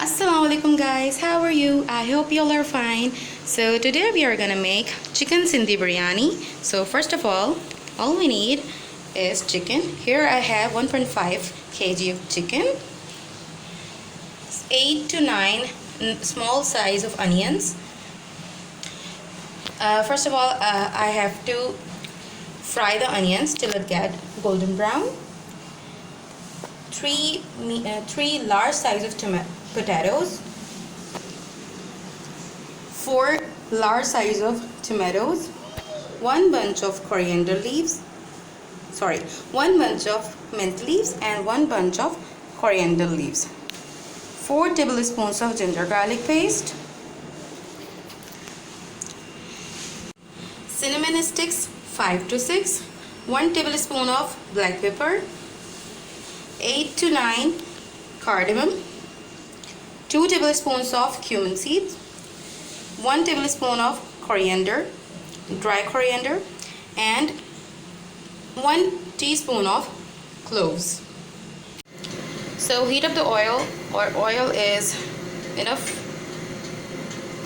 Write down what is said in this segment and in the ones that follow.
Assalamualaikum guys, how are you? I hope you all are fine. So today we are gonna make chicken sindhi biryani. So first of all we need is chicken. Here I have 1.5 kg of chicken, 8 to 9 small size of onions. First of all, I have to fry the onions till it get golden brown. Three large size of potatoes, 4 large size of tomatoes, 1 bunch of coriander leaves, 1 bunch of mint leaves and 1 bunch of coriander leaves, 4 tablespoons of ginger garlic paste, cinnamon sticks 5 to 6, 1 tablespoon of black pepper, 8 to 9 cardamom, 2 tablespoons of cumin seeds, 1 tablespoon of coriander, dry coriander, and 1 teaspoon of cloves. So heat up the oil, or oil is enough,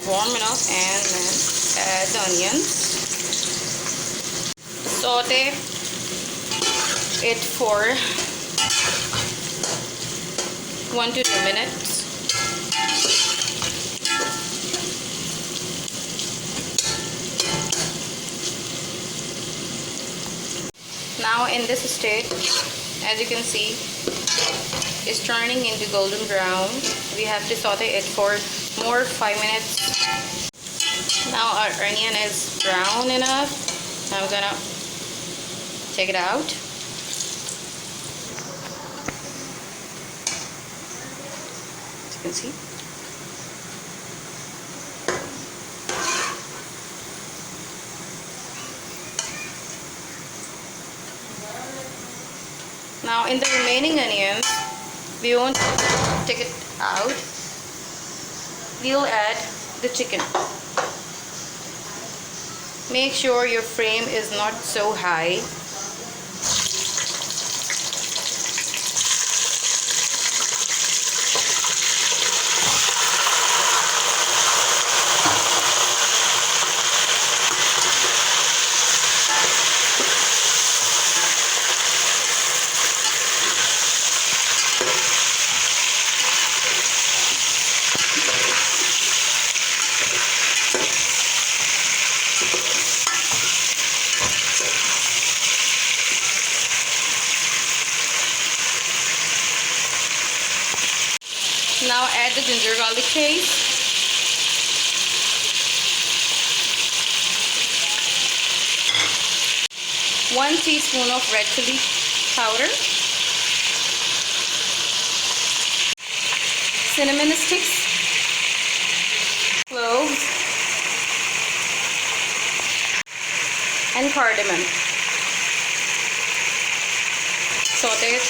warm enough, and then add the onions. Saute it for 1 to 2 minutes. Now in this state, as you can see, it's turning into golden brown. We have to saute it for more 5 minutes. Now our onion is brown enough. I'm gonna take it out. As you can see. Now in the remaining onions, we won't take it out. We'll add the chicken. Make sure your flame is not so high. Now add the ginger garlic paste. One teaspoon of red chili powder, cinnamon sticks, cloves, and cardamom. Saute it.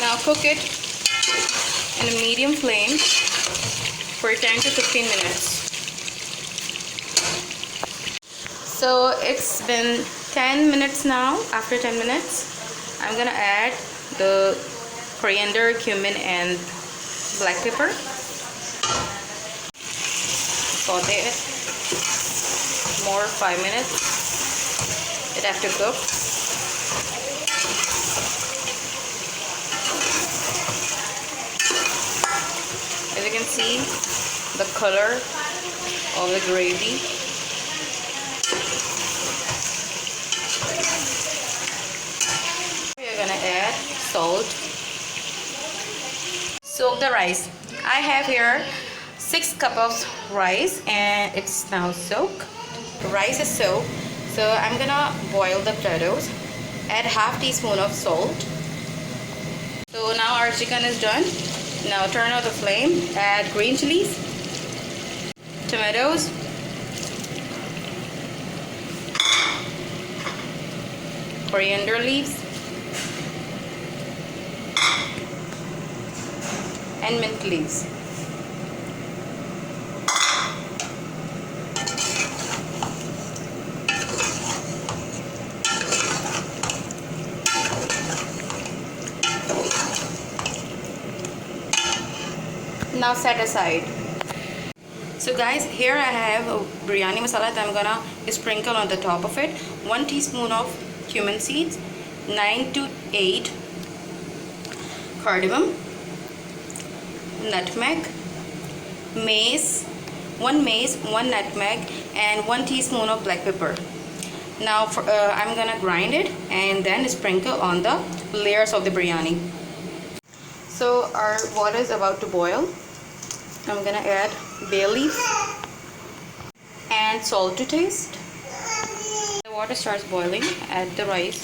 Now cook it in a medium flame for 10 to 15 minutes. So it's been 10 minutes now. After 10 minutes, I'm gonna add the coriander, cumin, and black pepper. Saute it more 5 minutes. It have to cook. As you can see, the color of the gravy. We are gonna add salt. Soak the rice. I have here 6 cups of rice and it's now soaked. The rice is soaked, so I'm gonna boil the potatoes. Add half teaspoon of salt. So now our chicken is done. Now turn off the flame, add green chilies, tomatoes, coriander leaves, and mint leaves. Now set aside. So guys, here I have a biryani masala that I'm gonna sprinkle on the top of it. 1 teaspoon of cumin seeds, 9 to 8 cardamom, nutmeg, mace, 1 mace, 1 nutmeg, and 1 teaspoon of black pepper. Now I'm gonna grind it and then sprinkle on the layers of the biryani. So our water is about to boil. I'm gonna add bay leaf and salt to taste. The water starts boiling, add the rice.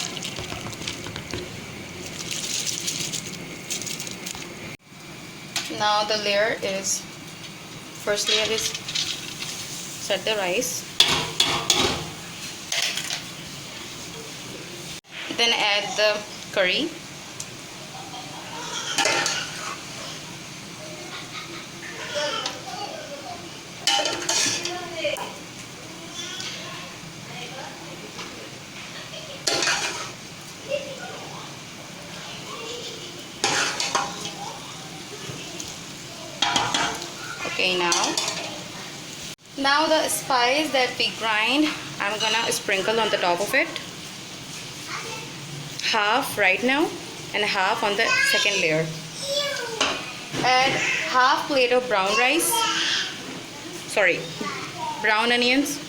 Now the layer is, first layer is set the rice, then add the curry, okay. Now the spice that we grind, I'm gonna sprinkle on the top of it, half right now and half on the second layer. Add half plate of brown onions,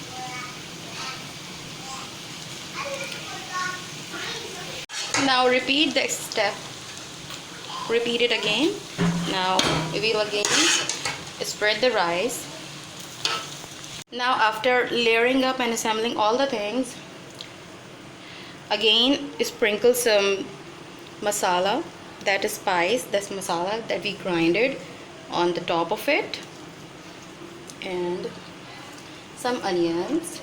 now repeat the step, repeat it again. Now we will again spread the rice. Now after layering up and assembling all the things, again sprinkle some masala, that is spice, that's masala that we grinded, on the top of it, and some onions,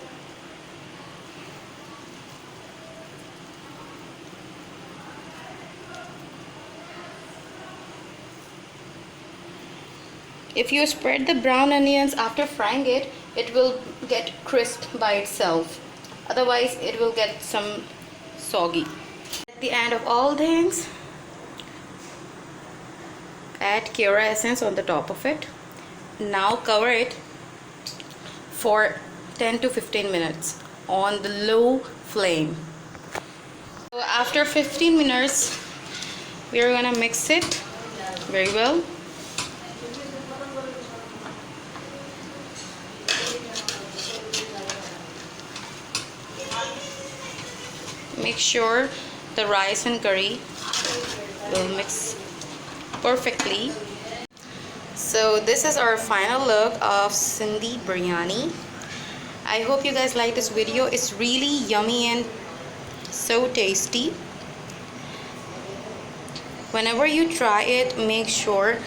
if you spread the brown onions after frying it, it will get crisp by itself, otherwise it will get some soggy. At the end of all things, add Kora essence on the top of it. Now cover it for 10 to 15 minutes on the low flame. So after 15 minutes, we are gonna mix it very well. Make sure the rice and curry will mix perfectly. So this is our final look of Sindhi biryani. I hope you guys like this video. It's really yummy and so tasty. Whenever you try it, make sure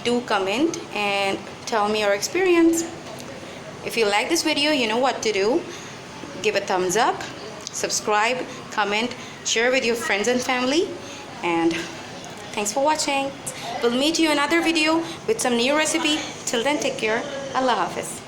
do comment and tell me your experience. If you like this video, you know what to do. Give a thumbs up, subscribe, comment, share with your friends and family, and thanks for watching. We'll meet you in another video with some new recipe. Till then, take care. Allah Hafiz.